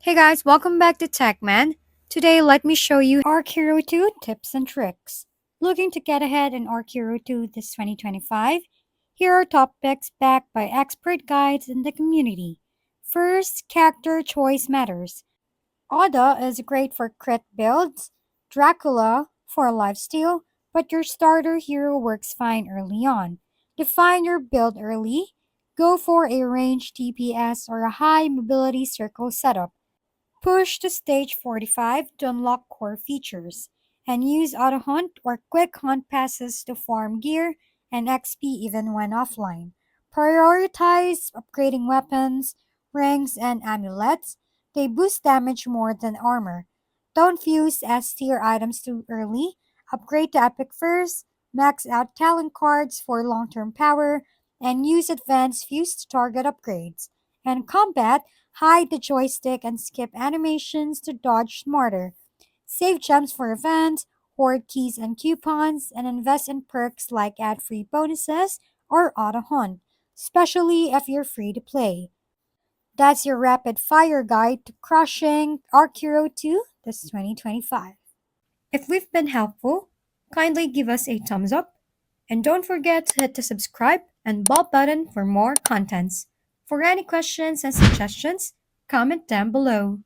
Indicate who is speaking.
Speaker 1: Hey guys, welcome back to TechMan. Today, let me show you Archero 2 tips and tricks. Looking to get ahead in Archero 2 this 2025? Here are top picks backed by expert guides in the community. First, character choice matters. Oda is great for crit builds, Dracula for lifesteal, but your starter hero works fine early on. Define your build early. Go for a ranged DPS or a high mobility circle setup. Push to stage 45 to unlock core features, and use auto hunt or quick hunt passes to farm gear and XP even when offline. Prioritize upgrading weapons, rings, and amulets. They boost damage more than armor. Don't fuse S tier items too early. Upgrade to epic first, max out talent cards for long term power, and use advanced fuse to target upgrades. And combat, hide the joystick and skip animations to dodge smarter. Save gems for events, hoard keys and coupons, and invest in perks like ad-free bonuses or auto hunt, especially if you're free to play. That's your rapid fire guide to crushing Arc Hero 2 this 2025. If we've been helpful, kindly give us a thumbs up and don't forget to hit the subscribe and bell button for more contents. For any questions and suggestions, comment down below.